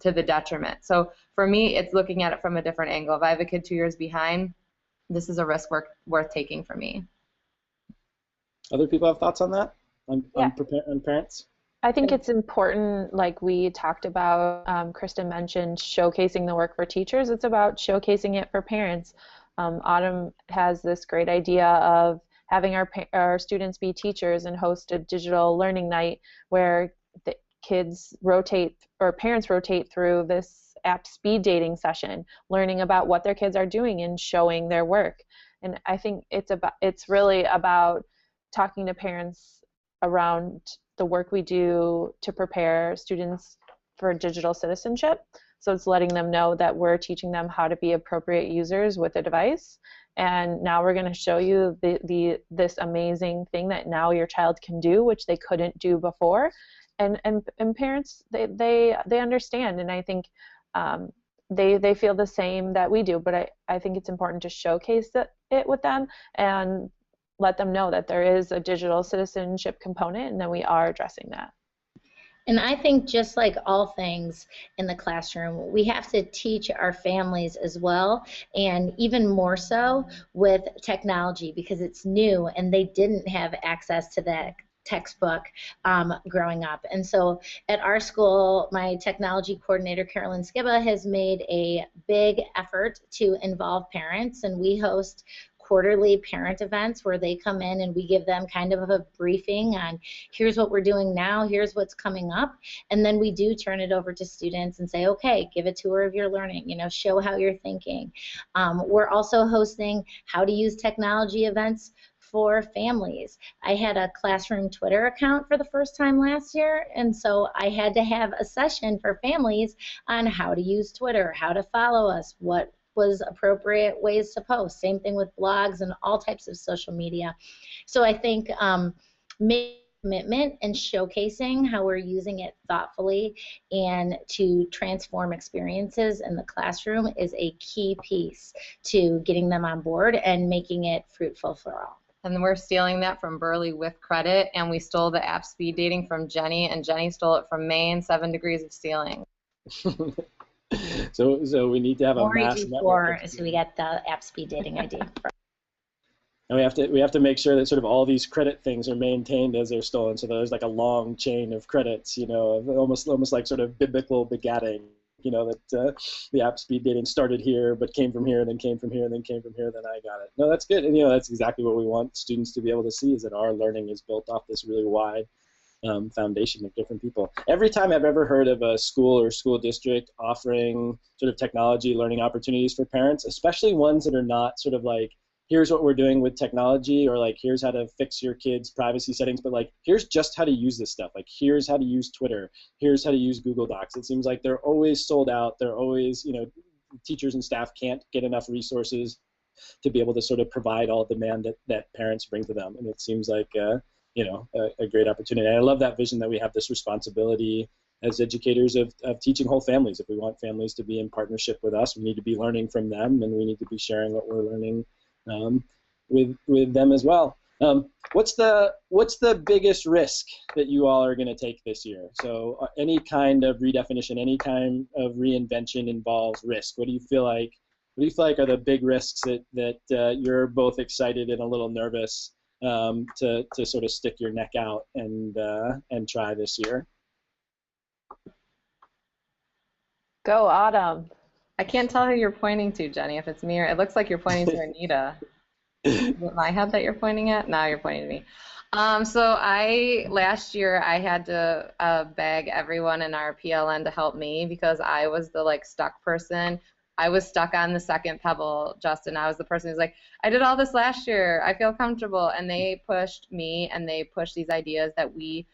S5: the detriment. So for me, it's looking at it from a different angle. If I have a kid 2 years behind, this is a risk worth taking for me.
S1: Other people have thoughts on that? On parents?
S2: I think it's important, like we talked about, Kristen mentioned showcasing the work for teachers. It's about showcasing it for parents. Autumn has this great idea of having our students be teachers and host a digital learning night where the kids rotate, or parents rotate through this app speed dating session, learning about what their kids are doing and showing their work. And I think it's really about talking to parents around the work we do to prepare students for digital citizenship. So it's letting them know that we're teaching them how to be appropriate users with a device. And now we're going to show you this amazing thing that now your child can do, which they couldn't do before. And parents, they understand, and I think they feel the same that we do. But I think it's important to showcase it with them, and let them know that there is a digital citizenship component and that we are addressing that.
S3: And I think just like all things in the classroom, we have to teach our families as well, and even more so with technology because it's new and they didn't have access to that textbook growing up. And so at our school, my technology coordinator, Carolyn Skiba, has made a big effort to involve parents, and we host quarterly parent events where they come in and we give them kind of a briefing on here's what we're doing now, here's what's coming up, and then we do turn it over to students and say, okay, give a tour of your learning, you know, show how you're thinking. We're also hosting how to use technology events for families. I had a classroom Twitter account for the first time last year, and so I had to have a session for families on how to use Twitter, how to follow us, what was appropriate ways to post. Same thing with blogs and all types of social media. So I think making commitment and showcasing how we're using it thoughtfully and to transform experiences in the classroom is a key piece to getting them on board and making it fruitful for all.
S5: And we're stealing that from Burley with credit, and we stole the app speed dating from Jenny, and Jenny stole it from Maine, 7 degrees of stealing.
S1: So we need to have a mass network.
S3: So we got the app speed dating ID.
S1: And we have to make sure that sort of all these credit things are maintained as they're stolen, so there's like a long chain of credits, you know, almost like sort of biblical begatting, you know, that the app speed dating started here, but came from here, then came from here, then came from here, then I got it. No, that's good, and you know, that's exactly what we want students to be able to see, is that our learning is built off this really wide foundation of different people. Every time I've ever heard of a school or school district offering sort of technology learning opportunities for parents, especially ones that are not sort of like, here's what we're doing with technology, or like, here's how to fix your kids' privacy settings, but like, here's just how to use this stuff. Like, here's how to use Twitter. Here's how to use Google Docs. It seems like they're always sold out. They're always, you know, teachers and staff can't get enough resources to be able to sort of provide all demand that parents bring to them. And it seems like, you know, a great opportunity. And I love that vision that we have this responsibility as educators of teaching whole families. If we want families to be in partnership with us, we need to be learning from them, and we need to be sharing what we're learning with them as well. What's the biggest risk that you all are going to take this year? So any kind of redefinition, any kind of reinvention involves risk. What do you feel like are the big risks that you're both excited and a little nervous to sort of stick your neck out and try this year?
S2: Go, Autumn.
S5: I can't tell who you're pointing to, Jenny, if it's me or it looks like you're pointing to Anita. Is it my head that you're pointing at? Now you're pointing to me. So last year I had to beg everyone in our PLN to help me because I was the like stuck person. I was stuck on the second pebble, Justin. I was the person who's like, I did all this last year. I feel comfortable. And they pushed me, and they pushed these ideas that we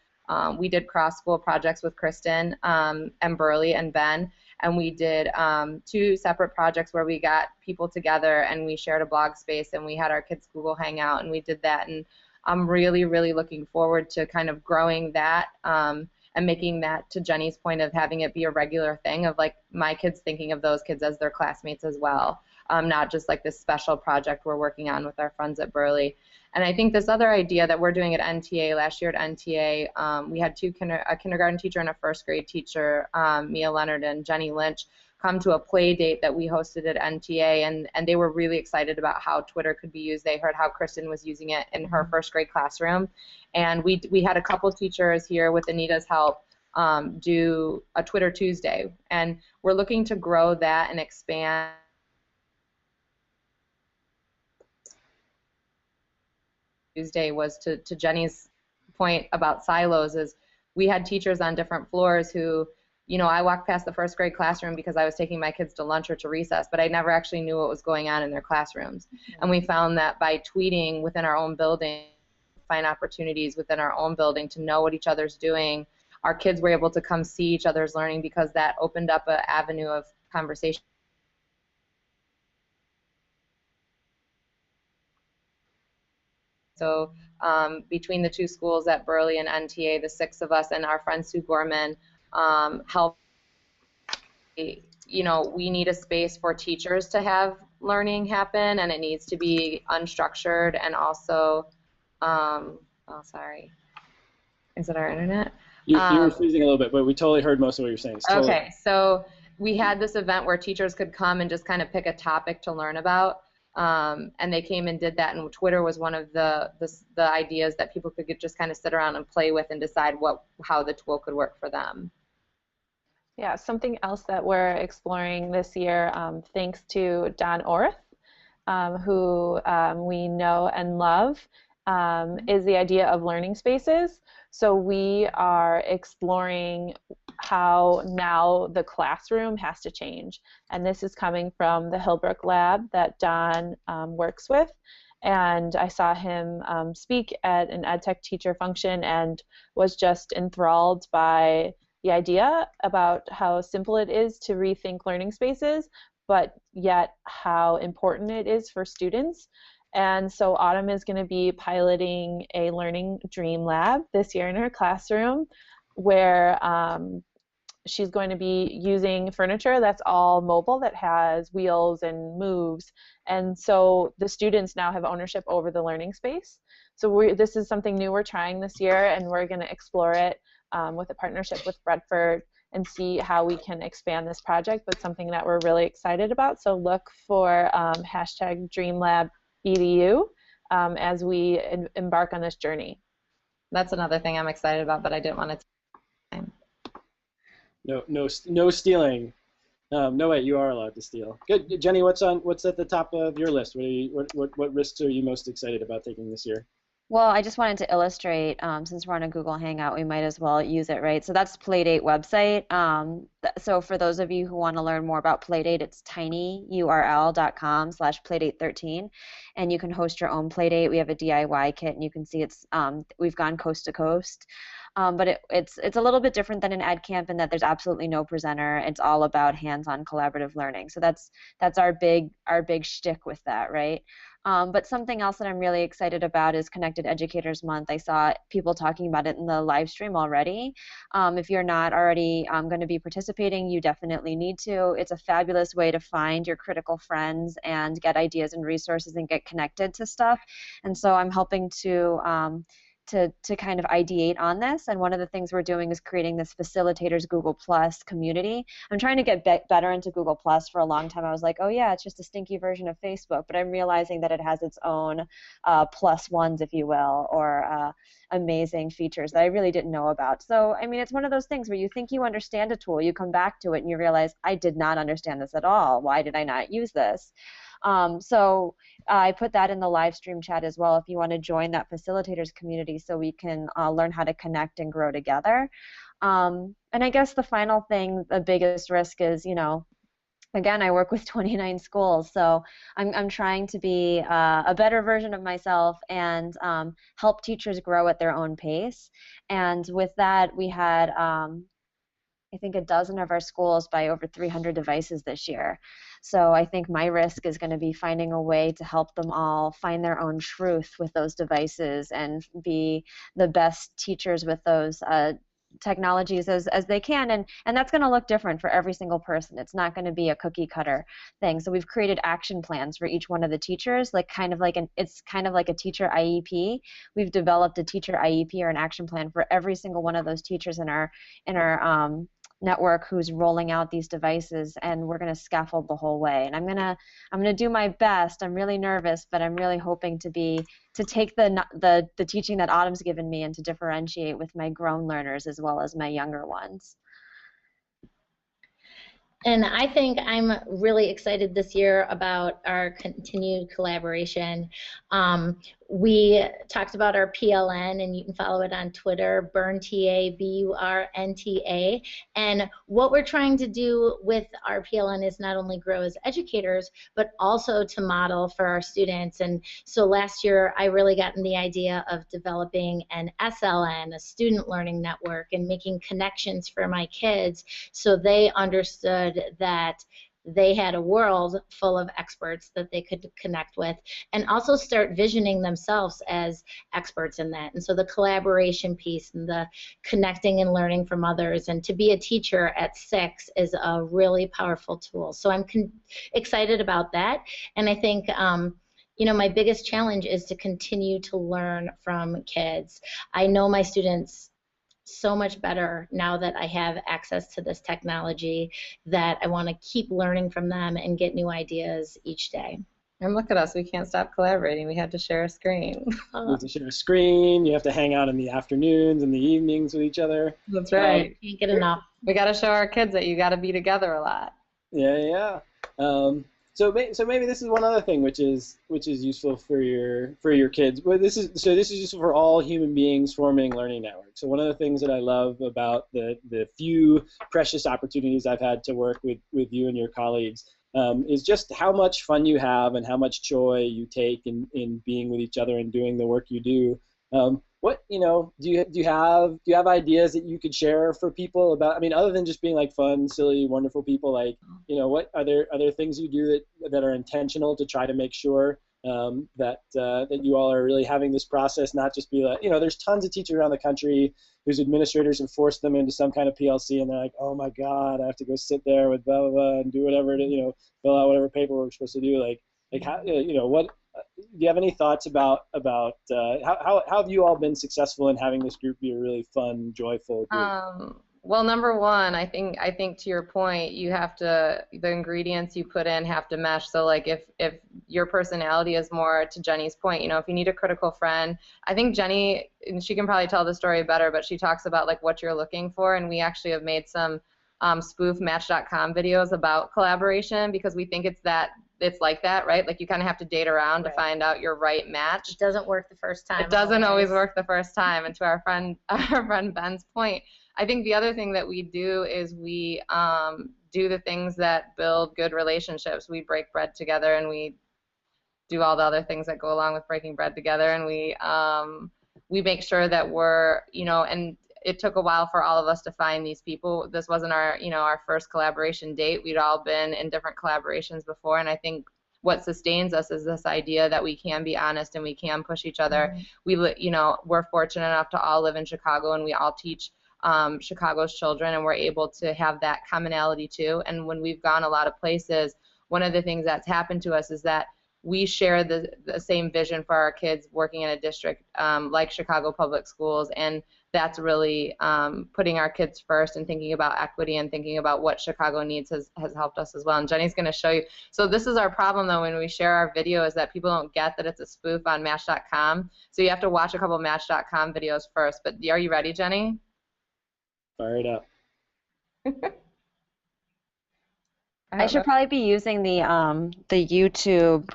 S5: did cross-school projects with Kristen and Burley and Ben. And we did 2 separate projects where we got people together and we shared a blog space and we had our kids Google Hangout and we did that. And I'm really, really looking forward to kind of growing that and making that, to Jenny's point, of having it be a regular thing of like my kids thinking of those kids as their classmates as well, not just like this special project we're working on with our friends at Burley. And I think this other idea that we're doing at NTA, last year at NTA, we had a kindergarten teacher and a first grade teacher, Mia Leonard and Jenny Lynch, come to a play date that we hosted at NTA, and they were really excited about how Twitter could be used. They heard how Kristen was using it in her first grade classroom. And we had a couple teachers here with Anita's help do a Twitter Tuesday. And we're looking to grow that and expand. Tuesday was to Jenny's point about silos, is we had teachers on different floors who, you know, I walked past the first grade classroom because I was taking my kids to lunch or to recess, but I never actually knew what was going on in their classrooms. And we found that by tweeting within our own building, find opportunities within our own building to know what each other's doing. Our kids were able to come see each other's learning because that opened up an avenue of conversation. So between the 2 schools at Burley and NTA, the 6 of us and our friend Sue Gorman help. You know, we need a space for teachers to have learning happen, and it needs to be unstructured and also, oh, sorry. Is it our internet?
S1: You were freezing a little bit, but we totally heard most of what you're saying.
S5: Okay, so we had this event where teachers could come and just kind of pick a topic to learn about, and they came and did that, and Twitter was one of the ideas that people could just kind of sit around and play with and decide how the tool could work for them.
S2: Yeah, something else that we're exploring this year, thanks to Don Orth, who we know and love, is the idea of learning spaces. So we are exploring how now the classroom has to change. And this is coming from the Hillbrook lab that Don works with. And I saw him speak at an EdTech teacher function and was just enthralled by the idea about how simple it is to rethink learning spaces, but yet how important it is for students. And so Autumn is going to be piloting a learning dream lab this year in her classroom, where she's going to be using furniture that's all mobile, that has wheels and moves. And so the students now have ownership over the learning space. So this is something new we're trying this year, and we're going to explore it with a partnership with Bradford and see how we can expand this project, but something that we're really excited about. So look for hashtag DreamLabEdu as we embark on this journey.
S5: That's another thing I'm excited about, but I didn't want to take time.
S1: No stealing. No, wait, you are allowed to steal. Good, Jenny. What's at the top of your list? What risks are you most excited about taking this year?
S4: Well, I just wanted to illustrate, since we're on a Google Hangout, we might as well use it, right? So that's Playdate website. So for those of you who want to learn more about Playdate, it's tinyurl.com/playdate13, and you can host your own Playdate. We have a DIY kit, and you can see it's we've gone coast to coast. But it's a little bit different than an ed camp in that there's absolutely no presenter. It's all about hands-on collaborative learning. So that's our big shtick with that, right? But something else that I'm really excited about is Connected Educators Month. I saw people talking about it in the live stream already. If you're not already going to be participating, you definitely need to. It's a fabulous way to find your critical friends and get ideas and resources and get connected to stuff. And so I'm helping to kind of ideate on this, and one of the things we're doing is creating this facilitators Google Plus community. I'm trying to get better into Google Plus. For a long time I was like, oh yeah, it's just a stinky version of Facebook, but I'm realizing that it has its own plus ones, if you will, or amazing features that I really didn't know about. So I mean, it's one of those things where you think you understand a tool, you come back to it and you realize, I did not understand this at all. Why did I not use this? So I put that in the live stream chat as well if you want to join that facilitators community so we can learn how to connect and grow together. And I guess the final thing, the biggest risk is, again, I work with 29 schools, so I'm trying to be a better version of myself and help teachers grow at their own pace. And with that, we had I think a dozen of our schools buy over 300 devices this year. So I think my risk is going to be finding a way to help them all find their own truth with those devices and be the best teachers with those technologies as they can, and that's going to look different for every single person. It's not going to be a cookie cutter thing. So we've created action plans for each one of the teachers, it's kind of like a teacher IEP. We've developed a teacher IEP or an action plan for every single one of those teachers in our network who's rolling out these devices, and we're going to scaffold the whole way. And I'm gonna do my best. I'm really nervous, but I'm really hoping to take the teaching that Autumn's given me and to differentiate with my grown learners as well as my younger ones.
S3: And I think I'm really excited this year about our continued collaboration. We talked about our PLN, and you can follow it on Twitter, BurnTA, BURNTA. And what we're trying to do with our PLN is not only grow as educators, but also to model for our students. And so last year, I really got in the idea of developing an SLN, a student learning network, and making connections for my kids so they understood that they had a world full of experts that they could connect with, and also start visioning themselves as experts in that. And so the collaboration piece and the connecting and learning from others, and to be a teacher at 6 is a really powerful tool. So I'm excited about that, and I think you know, my biggest challenge is to continue to learn from kids. I know my students so much better now that I have access to this technology, that I want to keep learning from them and get new ideas each day.
S5: And look at us, we can't stop collaborating. We have to share a screen.
S1: You have to share a screen, you have to hang out in the afternoons and the evenings with each other.
S5: That's right.
S3: Can't get enough.
S5: We got to show our kids that you got to be together a lot.
S1: Yeah. So maybe this is one other thing which is useful for your kids. But this is useful for all human beings forming learning networks. So one of the things that I love about the few precious opportunities I've had to work with you and your colleagues is just how much fun you have and how much joy you take in being with each other and doing the work you do. What do you have ideas that you could share for people about? I mean, other than just being like fun, silly, wonderful people, like what are there things you do that are intentional to try to make sure that you all are really having this process, not just be like, there's tons of teachers around the country whose administrators have forced them into some kind of PLC, and they're like, oh my God, I have to go sit there with blah blah blah and do whatever to fill out whatever paperwork we're supposed to do. Like how what. Do you have any thoughts about how have you all been successful in having this group be a really fun, joyful group?
S5: Well, number one, I think to your point, the ingredients you put in have to mesh. So like if your personality is more, to Jenny's point, if you need a critical friend, I think Jenny, and she can probably tell the story better, but she talks about like what you're looking for, and we actually have made some spoof Match.com videos about collaboration, because we think it's like that, right? Like you kind of have to date around to find out your right match.
S3: It doesn't work the first time.
S5: It doesn't always work the first time. And to our friend Ben's point, I think the other thing that we do is we do the things that build good relationships. We break bread together, and we do all the other things that go along with breaking bread together, and we make sure that we're, and it took a while for all of us to find these people. This wasn't our first collaboration date. We'd all been in different collaborations before, and I think what sustains us is this idea that we can be honest and we can push each other. We're fortunate enough to all live in Chicago, and we all teach Chicago's children, and we're able to have that commonality too. And when we've gone a lot of places, one of the things that's happened to us is that we share the same vision for our kids working in a district like Chicago Public Schools, and that's really putting our kids first and thinking about equity and thinking about what Chicago needs has helped us as well. And Jenny's going to show you. So this is our problem, though, when we share our video, is that people don't get that it's a spoof on Match.com. So you have to watch a couple Match.com videos first. But are you ready, Jenny?
S1: Fire it up.
S4: I should probably be using the YouTube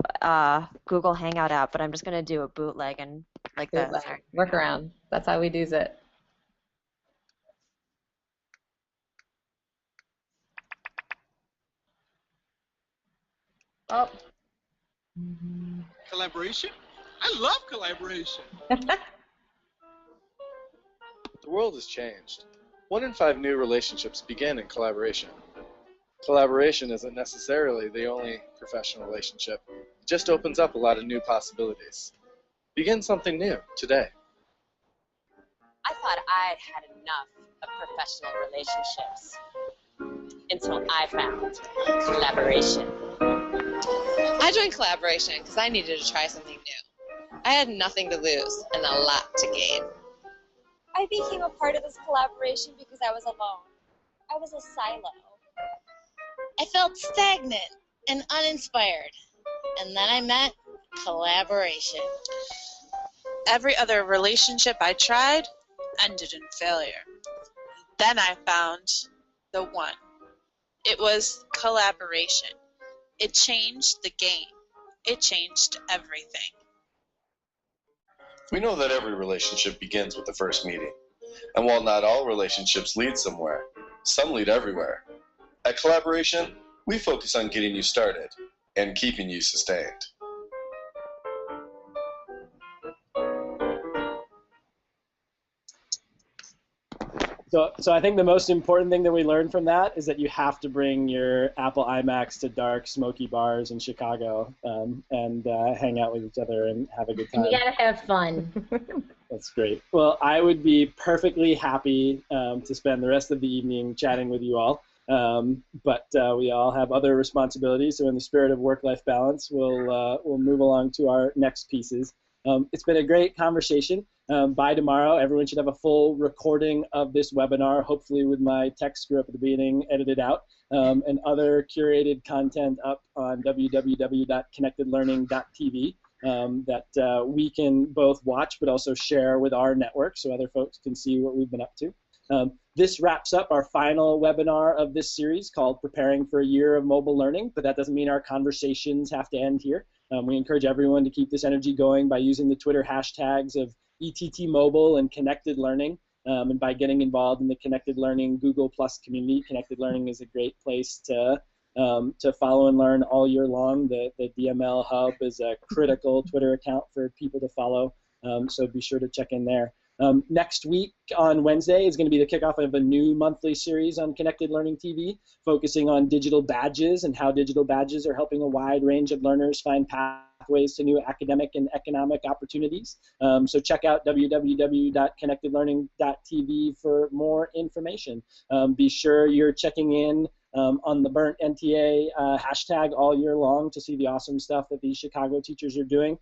S4: Google Hangout app, but I'm just going to do a bootleg and like this.
S5: Work around. That's how we do it. Oh.
S6: Collaboration? I love collaboration.
S7: The world has changed. 1 in 5 new relationships begin in collaboration. Collaboration isn't necessarily the only professional relationship. It just opens up a lot of new possibilities. Begin something new today.
S8: I thought I'd had enough of professional relationships until I found collaboration.
S9: I joined collaboration because I needed to try something new. I had nothing to lose and a lot to gain.
S10: I became a part of this collaboration because I was alone. I was a silo. I felt stagnant and uninspired. And then I met collaboration.
S11: Every other relationship I tried ended in failure. Then I found the one. It was collaboration. It changed the game. It changed everything.
S7: We know that every relationship begins with the first meeting. And while not all relationships lead somewhere, some lead everywhere. At Collaboration, we focus on getting you started and keeping you sustained.
S1: So I think the most important thing that we learned from that is that you have to bring your Apple iMacs to dark, smoky bars in Chicago and hang out with each other and have a good time.
S3: And you gotta have fun.
S1: That's great. Well, I would be perfectly happy to spend the rest of the evening chatting with you all, but we all have other responsibilities. So in the spirit of work-life balance, we'll move along to our next pieces. It's been a great conversation. By tomorrow, everyone should have a full recording of this webinar, hopefully with my text screw up at the beginning edited out, and other curated content up on www.connectedlearning.tv that we can both watch but also share with our network so other folks can see what we've been up to. This wraps up our final webinar of this series called Preparing for a Year of Mobile Learning, but that doesn't mean our conversations have to end here. We encourage everyone to keep this energy going by using the Twitter hashtags of ETT Mobile and Connected Learning, and by getting involved in the Connected Learning Google Plus community. Connected Learning is a great place to follow and learn all year long. The DML Hub is a critical Twitter account for people to follow, so be sure to check in there. Next week on Wednesday is going to be the kickoff of a new monthly series on Connected Learning TV, focusing on digital badges and how digital badges are helping a wide range of learners find pathways to new academic and economic opportunities. So check out www.connectedlearning.tv for more information. Be sure you're checking in on the Burnt NTA hashtag all year long to see the awesome stuff that these Chicago teachers are doing.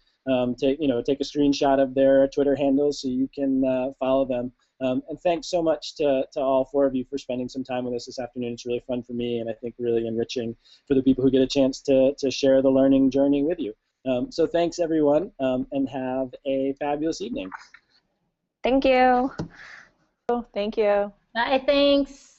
S1: Take a screenshot of their Twitter handles so you can follow them. And thanks so much to all four of you for spending some time with us this afternoon. It's really fun for me and I think really enriching for the people who get a chance to share the learning journey with you. So thanks everyone and have a fabulous evening.
S4: Thank you.
S2: Thank you.
S3: Bye, thanks.